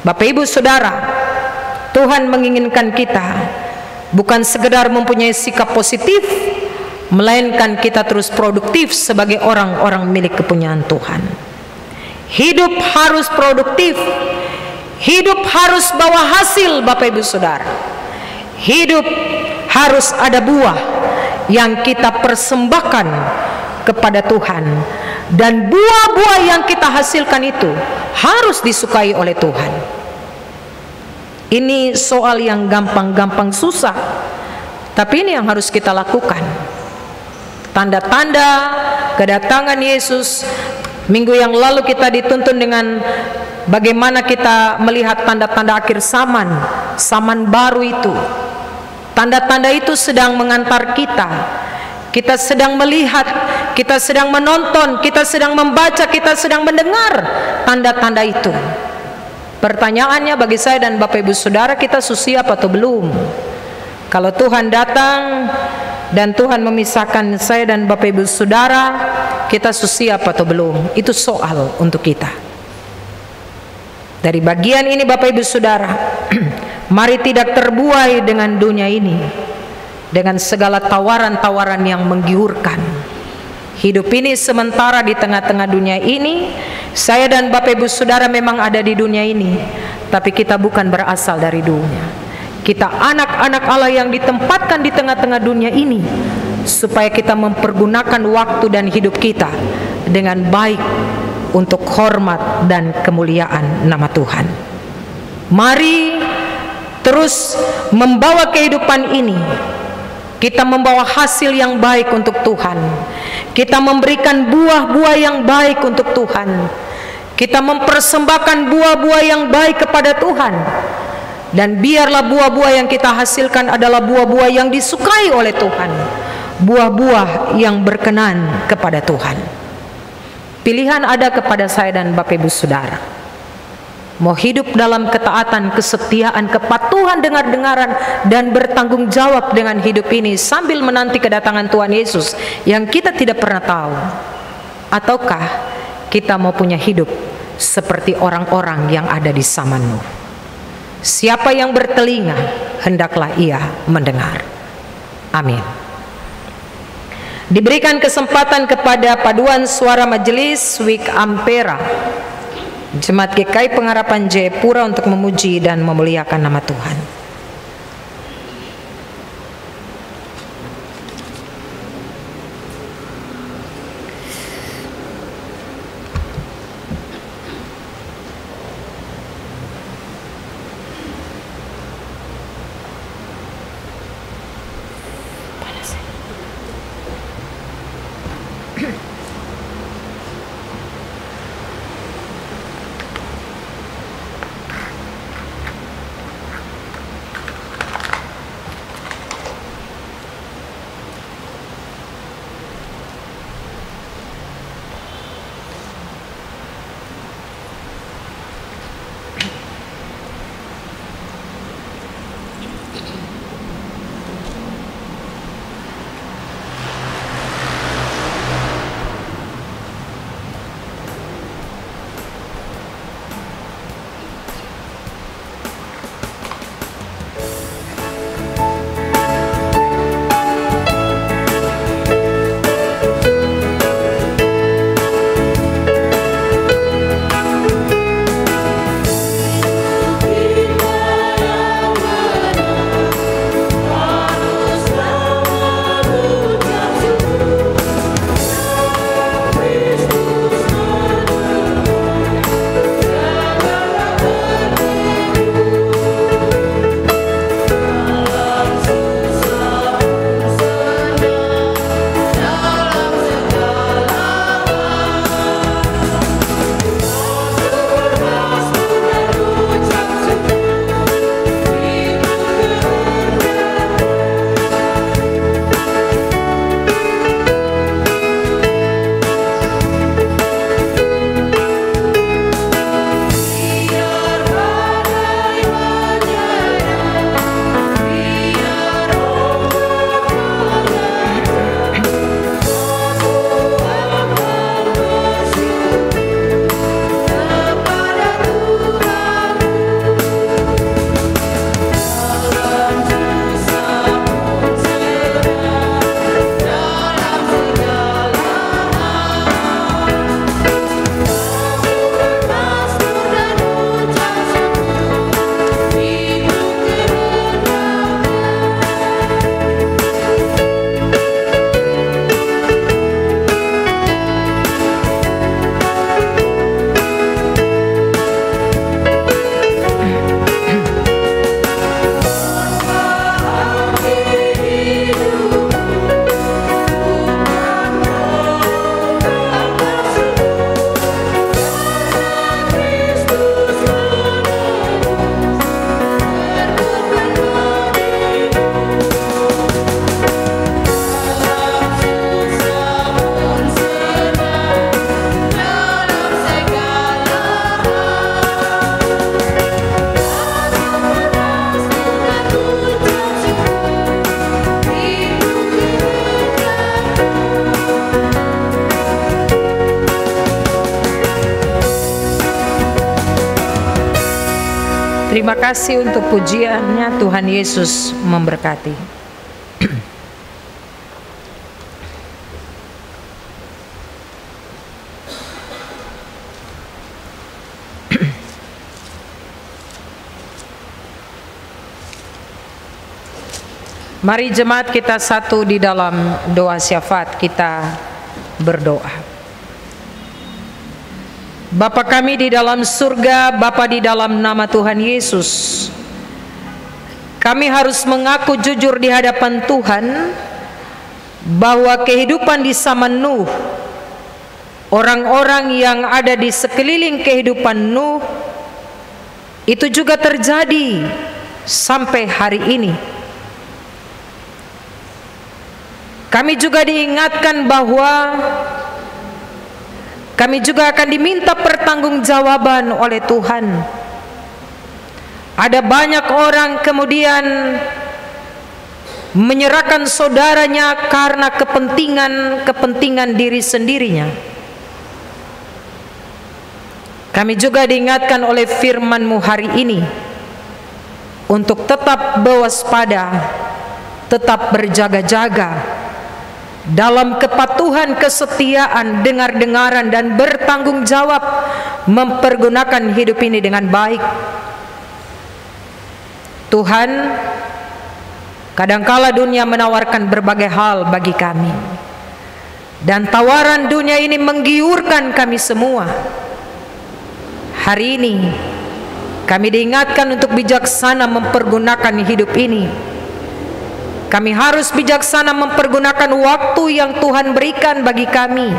Bapak Ibu Saudara, Tuhan menginginkan kita bukan sekedar mempunyai sikap positif, melainkan kita terus produktif sebagai orang-orang milik kepunyaan Tuhan. Hidup harus produktif. Hidup harus bawa hasil, Bapak Ibu Saudara. Hidup harus ada buah yang kita persembahkan kepada Tuhan, dan buah-buah yang kita hasilkan itu harus disukai oleh Tuhan. Ini soal yang gampang-gampang susah, tapi ini yang harus kita lakukan. Tanda-tanda kedatangan Yesus, minggu yang lalu kita dituntun dengan bagaimana kita melihat tanda-tanda akhir zaman, zaman baru itu. Tanda-tanda itu sedang mengantar kita. Kita sedang melihat, kita sedang menonton, kita sedang membaca, kita sedang mendengar tanda-tanda itu. Pertanyaannya bagi saya dan Bapak Ibu Saudara, kita siap atau belum? Kalau Tuhan datang dan Tuhan memisahkan saya dan Bapak Ibu Saudara, kita siap atau belum? Itu soal untuk kita. Dari bagian ini Bapak Ibu Saudara, mari tidak terbuai dengan dunia ini, dengan segala tawaran-tawaran yang menggiurkan. Hidup ini sementara di tengah-tengah dunia ini. Saya dan Bapak Ibu Saudara memang ada di dunia ini, tapi kita bukan berasal dari dunia. Kita anak-anak Allah yang ditempatkan di tengah-tengah dunia ini, supaya kita mempergunakan waktu dan hidup kita dengan baik untuk hormat dan kemuliaan nama Tuhan. Mari terus membawa kehidupan ini. Kita membawa hasil yang baik untuk Tuhan. Kita memberikan buah-buah yang baik untuk Tuhan. Kita mempersembahkan buah-buah yang baik kepada Tuhan. Dan biarlah buah-buah yang kita hasilkan adalah buah-buah yang disukai oleh Tuhan. Buah-buah yang berkenan kepada Tuhan. Pilihan ada kepada saya dan Bapak Ibu Saudara. Mau hidup dalam ketaatan, kesetiaan, kepatuhan, dengar-dengaran, dan bertanggung jawab dengan hidup ini sambil menanti kedatangan Tuhan Yesus yang kita tidak pernah tahu. Ataukah kita mau punya hidup seperti orang-orang yang ada di zaman Nuh? Siapa yang bertelinga, hendaklah ia mendengar. Amin. Diberikan kesempatan kepada paduan suara majelis Wik Ampera Jemaat GKI Pengharapan Jayapura untuk memuji dan memuliakan nama Tuhan. Terima kasih untuk pujiannya. Tuhan Yesus memberkati. Mari jemaat kita satu di dalam doa syafaat, kita berdoa. Bapa kami di dalam surga, Bapa di dalam nama Tuhan Yesus, kami harus mengaku jujur di hadapan Tuhan bahwa kehidupan di zaman Nuh, orang-orang yang ada di sekeliling kehidupan Nuh, itu juga terjadi sampai hari ini. Kami juga diingatkan bahwa kami juga akan diminta pertanggungjawaban oleh Tuhan. Ada banyak orang kemudian menyerahkan saudaranya karena kepentingan diri sendirinya. Kami juga diingatkan oleh firman-Mu hari ini untuk tetap berwaspada, tetap berjaga-jaga dalam kepatuhan, kesetiaan, dengar-dengaran, dan bertanggung jawab mempergunakan hidup ini dengan baik. Tuhan, kadangkala dunia menawarkan berbagai hal bagi kami, dan tawaran dunia ini menggiurkan kami semua. Hari ini kami diingatkan untuk bijaksana mempergunakan hidup ini. Kami harus bijaksana mempergunakan waktu yang Tuhan berikan bagi kami,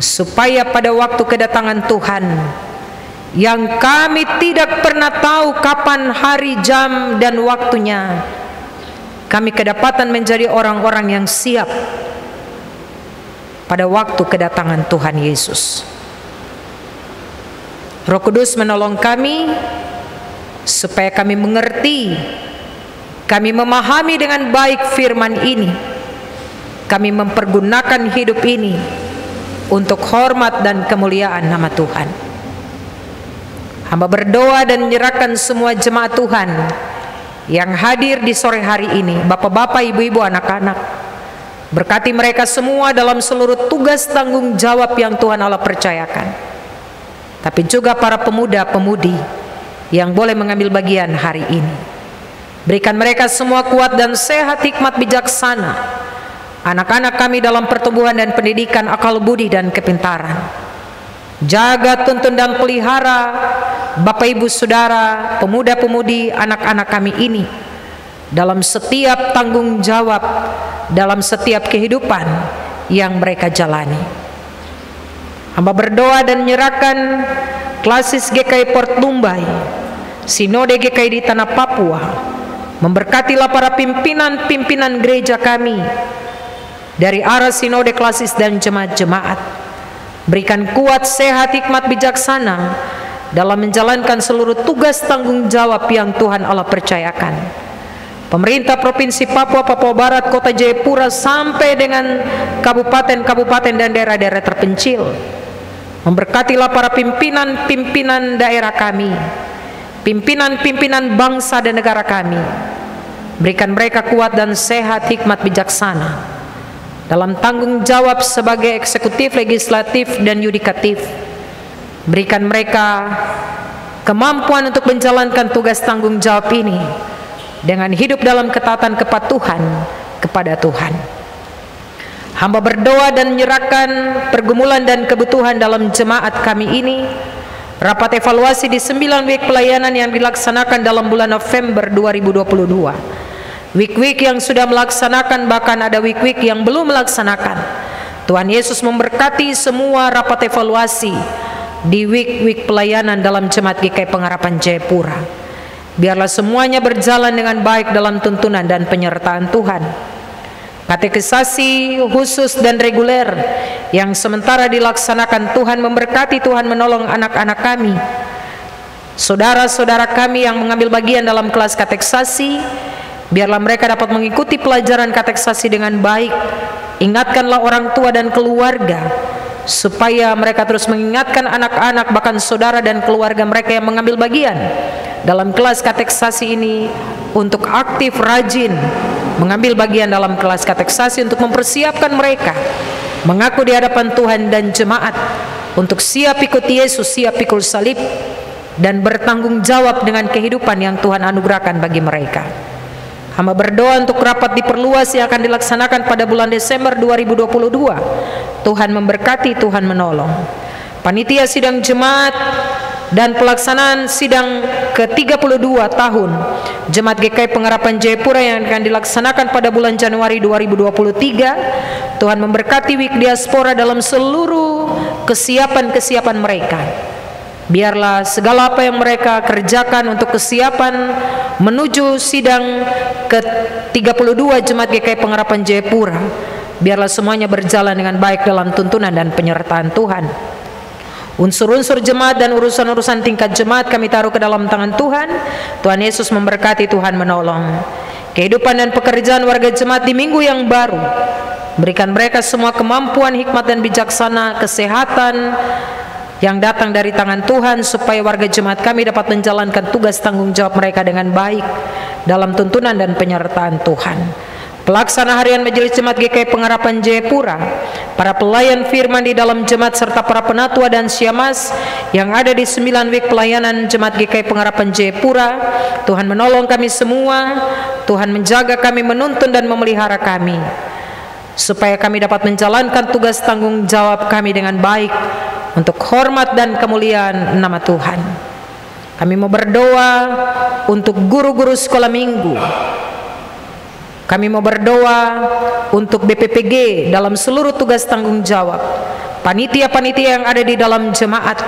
supaya pada waktu kedatangan Tuhan yang kami tidak pernah tahu kapan hari, jam, dan waktunya, kami kedapatan menjadi orang-orang yang siap pada waktu kedatangan Tuhan Yesus. Roh Kudus menolong kami supaya kami mengerti, kami memahami dengan baik firman ini, kami mempergunakan hidup ini untuk hormat dan kemuliaan nama Tuhan. Hamba berdoa dan menyerahkan semua jemaat Tuhan yang hadir di sore hari ini, bapak-bapak, ibu-ibu, anak-anak. Berkati mereka semua dalam seluruh tugas tanggung jawab yang Tuhan Allah percayakan. Tapi juga para pemuda-pemudi yang boleh mengambil bagian hari ini. Berikan mereka semua kuat dan sehat, hikmat, bijaksana. Anak-anak kami dalam pertumbuhan dan pendidikan, akal budi dan kepintaran. Jaga, tuntun, dan pelihara Bapak Ibu Saudara, pemuda-pemudi, anak-anak kami ini dalam setiap tanggung jawab, dalam setiap kehidupan yang mereka jalani. Hamba berdoa dan menyerahkan Klasis GKI Port Lumbai, Sinode GKI di Tanah Papua. Memberkatilah para pimpinan-pimpinan gereja kami dari arah sinode, klasis, dan jemaat-jemaat. Berikan kuat, sehat, hikmat, bijaksana dalam menjalankan seluruh tugas tanggung jawab yang Tuhan Allah percayakan. Pemerintah Provinsi Papua, Papua Barat, Kota Jayapura, sampai dengan kabupaten-kabupaten dan daerah-daerah terpencil. Memberkatilah para pimpinan-pimpinan daerah kami, pimpinan-pimpinan bangsa dan negara kami. Berikan mereka kuat dan sehat, hikmat, bijaksana dalam tanggung jawab sebagai eksekutif, legislatif, dan yudikatif. Berikan mereka kemampuan untuk menjalankan tugas tanggung jawab ini dengan hidup dalam ketaatan kepatuhan kepada Tuhan. Hamba berdoa dan menyerahkan pergumulan dan kebutuhan dalam jemaat kami ini. Rapat evaluasi di 9 week pelayanan yang dilaksanakan dalam bulan November 2022. Week-week yang sudah melaksanakan, bahkan ada week-week yang belum melaksanakan. Tuhan Yesus memberkati semua rapat evaluasi di week-week pelayanan dalam Jemaat GKI Pengharapan Jayapura. Biarlah semuanya berjalan dengan baik dalam tuntunan dan penyertaan Tuhan. Katekisasi khusus dan reguler yang sementara dilaksanakan, Tuhan memberkati, Tuhan menolong anak-anak kami, saudara-saudara kami yang mengambil bagian dalam kelas katekisasi. Biarlah mereka dapat mengikuti pelajaran katekisasi dengan baik. Ingatkanlah orang tua dan keluarga supaya mereka terus mengingatkan anak-anak, bahkan saudara dan keluarga mereka yang mengambil bagian dalam kelas katekisasi ini untuk aktif, rajin mengambil bagian dalam kelas katekisasi untuk mempersiapkan mereka mengaku di hadapan Tuhan dan jemaat untuk siap ikut Yesus, siap pikul salib, dan bertanggung jawab dengan kehidupan yang Tuhan anugerahkan bagi mereka. Hamba berdoa untuk rapat diperluas yang akan dilaksanakan pada bulan Desember 2022. Tuhan memberkati, Tuhan menolong. Panitia sidang jemaat dan pelaksanaan sidang ke-32 tahun Jemaat GKI Pengharapan Jayapura yang akan dilaksanakan pada bulan Januari 2023. Tuhan memberkati WIK Diaspora dalam seluruh kesiapan-kesiapan mereka. Biarlah segala apa yang mereka kerjakan untuk kesiapan menuju sidang ke-32 Jemaat GKI Pengharapan Jayapura, biarlah semuanya berjalan dengan baik dalam tuntunan dan penyertaan Tuhan. Unsur-unsur jemaat dan urusan-urusan tingkat jemaat kami taruh ke dalam tangan Tuhan. Tuhan Yesus memberkati, Tuhan menolong. Kehidupan dan pekerjaan warga jemaat di minggu yang baru, berikan mereka semua kemampuan, hikmat dan bijaksana, kesehatan yang datang dari tangan Tuhan, supaya warga jemaat kami dapat menjalankan tugas tanggung jawab mereka dengan baik dalam tuntunan dan penyertaan Tuhan. Pelaksana harian Majelis Jemaat GKI Pengharapan Jayapura, para pelayan firman di dalam jemaat serta para penatua dan syamas yang ada di 9 week pelayanan Jemaat GKI Pengharapan Jayapura, Tuhan menolong kami semua. Tuhan menjaga kami, menuntun dan memelihara kami, supaya kami dapat menjalankan tugas tanggung jawab kami dengan baik untuk hormat dan kemuliaan nama Tuhan. Kami mau berdoa untuk guru-guru sekolah minggu. Kami mau berdoa untuk BPPG dalam seluruh tugas tanggung jawab, panitia-panitia yang ada di dalam jemaat,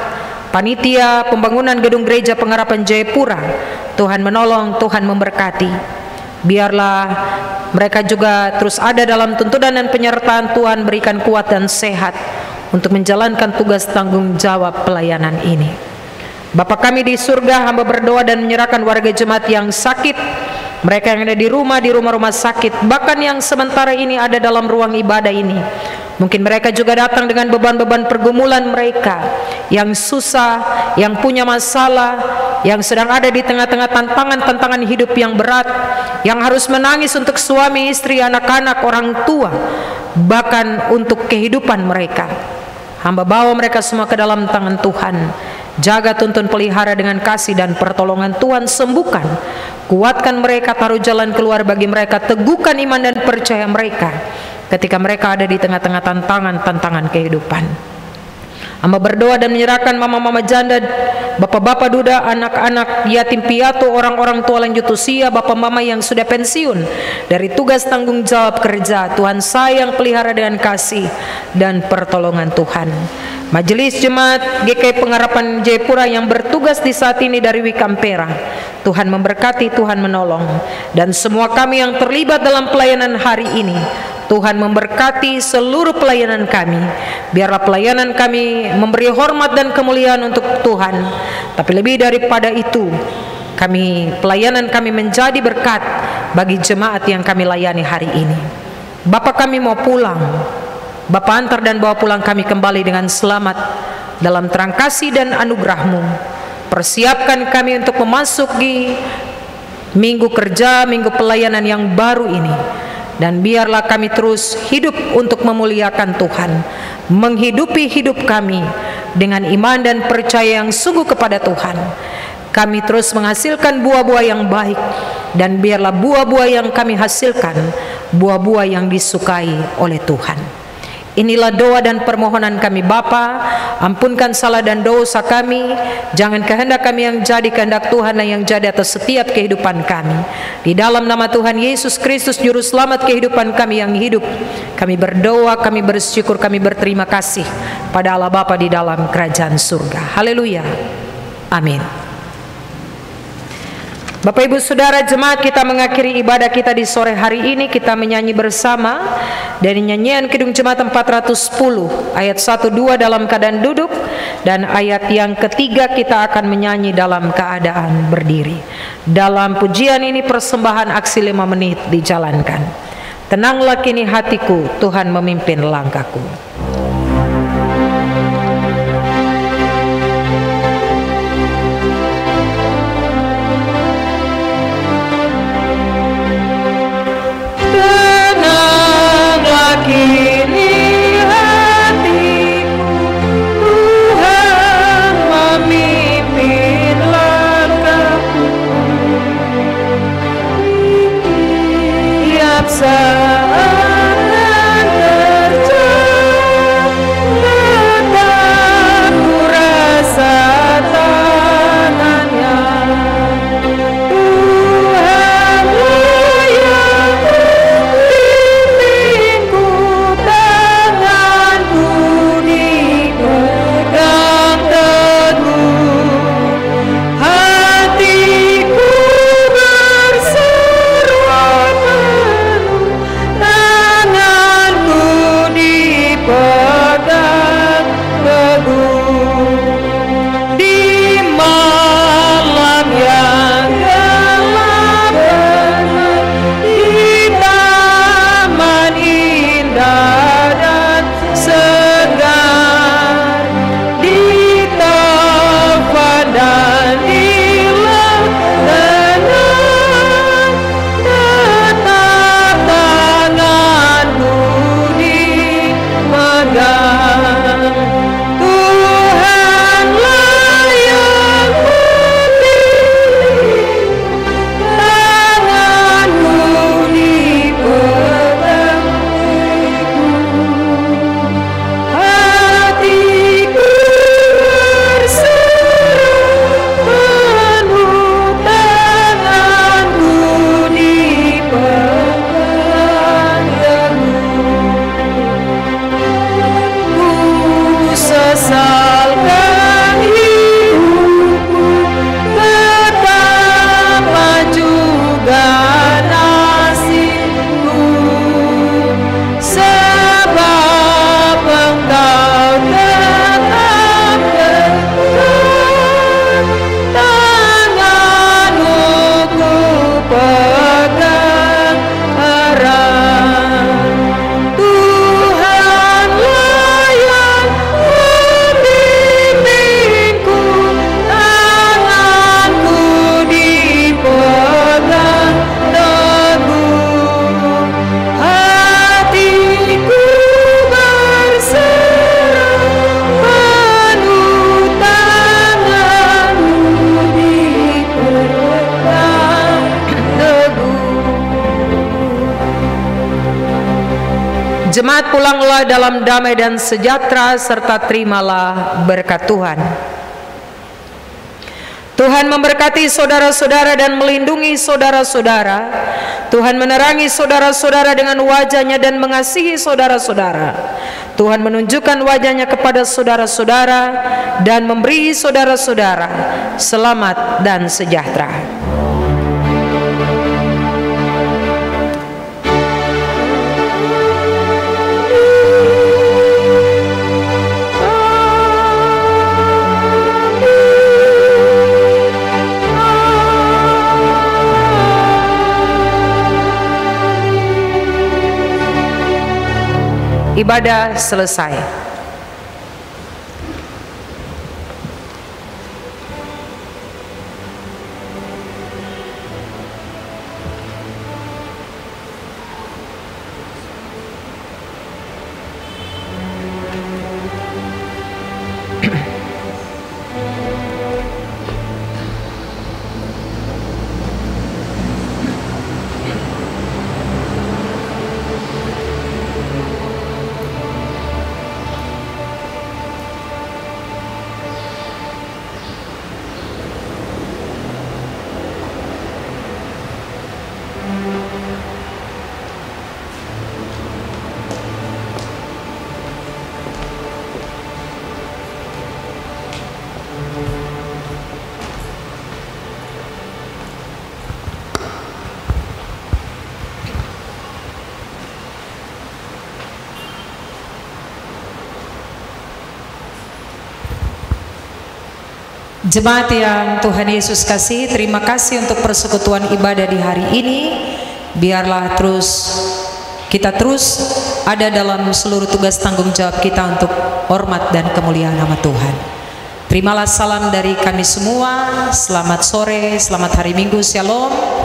panitia pembangunan gedung gereja Pengharapan Jayapura. Tuhan menolong, Tuhan memberkati. Biarlah mereka juga terus ada dalam tuntunan dan penyertaan Tuhan. Berikan kuat dan sehat untuk menjalankan tugas tanggung jawab pelayanan ini. Bapa kami di surga, hamba berdoa dan menyerahkan warga jemaat yang sakit, mereka yang ada di rumah-rumah sakit, bahkan yang sementara ini ada dalam ruang ibadah ini. Mungkin mereka juga datang dengan beban-beban pergumulan mereka yang susah, yang punya masalah, yang sedang ada di tengah-tengah tantangan hidup yang berat, yang harus menangis untuk suami, istri, anak-anak, orang tua, bahkan untuk kehidupan mereka. Hamba bawa mereka semua ke dalam tangan Tuhan. Jaga, tuntun, pelihara dengan kasih dan pertolongan Tuhan. Sembuhkan, kuatkan mereka, taruh jalan keluar bagi mereka, teguhkan iman dan percaya mereka ketika mereka ada di tengah-tengah tantangan kehidupan. Hamba berdoa dan menyerahkan mama-mama janda, bapak-bapak duda, anak-anak yatim piatu, orang-orang tua lanjut usia, bapak mama yang sudah pensiun dari tugas tanggung jawab kerja. Tuhan sayang, pelihara dengan kasih dan pertolongan Tuhan. Majelis Jemaat GKI Pengharapan Jayapura yang bertugas di saat ini dari WIK Ampera, Tuhan memberkati, Tuhan menolong. Dan semua kami yang terlibat dalam pelayanan hari ini, Tuhan memberkati seluruh pelayanan kami. Biarlah pelayanan kami memberi hormat dan kemuliaan untuk Tuhan. Tapi lebih daripada itu, pelayanan kami menjadi berkat bagi jemaat yang kami layani hari ini. Bapak kami mau pulang, Bapak antar dan bawa pulang kami kembali dengan selamat dalam terang kasih dan anugerah-Mu. Persiapkan kami untuk memasuki minggu kerja, minggu pelayanan yang baru ini. Dan biarlah kami terus hidup untuk memuliakan Tuhan, menghidupi hidup kami dengan iman dan percaya yang sungguh kepada Tuhan. Kami terus menghasilkan buah-buah yang baik, dan biarlah buah-buah yang kami hasilkan buah-buah yang disukai oleh Tuhan. Inilah doa dan permohonan kami Bapa. Ampunkan salah dan dosa kami. Jangan kehendak kami yang jadi, kehendak Tuhan yang jadi atas setiap kehidupan kami. Di dalam nama Tuhan Yesus Kristus, Juru Selamat kehidupan kami yang hidup, kami berdoa, kami bersyukur, kami berterima kasih pada Allah Bapa di dalam kerajaan surga. Haleluya. Amin. Bapak Ibu Saudara jemaat, kita mengakhiri ibadah kita di sore hari ini. Kita menyanyi bersama dari nyanyian Kidung Jemaat 410 ayat 1-2 dalam keadaan duduk, dan ayat yang ketiga kita akan menyanyi dalam keadaan berdiri. Dalam pujian ini persembahan aksi 5 menit dijalankan. Tenanglah kini hatiku, Tuhan memimpin langkahku. Kini hatiku, Tuhan memimpin langkahku. Jemaat pulanglah dalam damai dan sejahtera serta terimalah berkat Tuhan. Tuhan memberkati saudara-saudara dan melindungi saudara-saudara. Tuhan menerangi saudara-saudara dengan wajah-Nya dan mengasihi saudara-saudara. Tuhan menunjukkan wajah-Nya kepada saudara-saudara dan memberi saudara-saudara selamat dan sejahtera. Ibadah selesai. Jemaat yang Tuhan Yesus kasih, terima kasih untuk persekutuan ibadah di hari ini. Biarlah kita terus ada dalam seluruh tugas tanggung jawab kita untuk hormat dan kemuliaan nama Tuhan. Terimalah salam dari kami semua. Selamat sore, selamat hari Minggu, Shalom.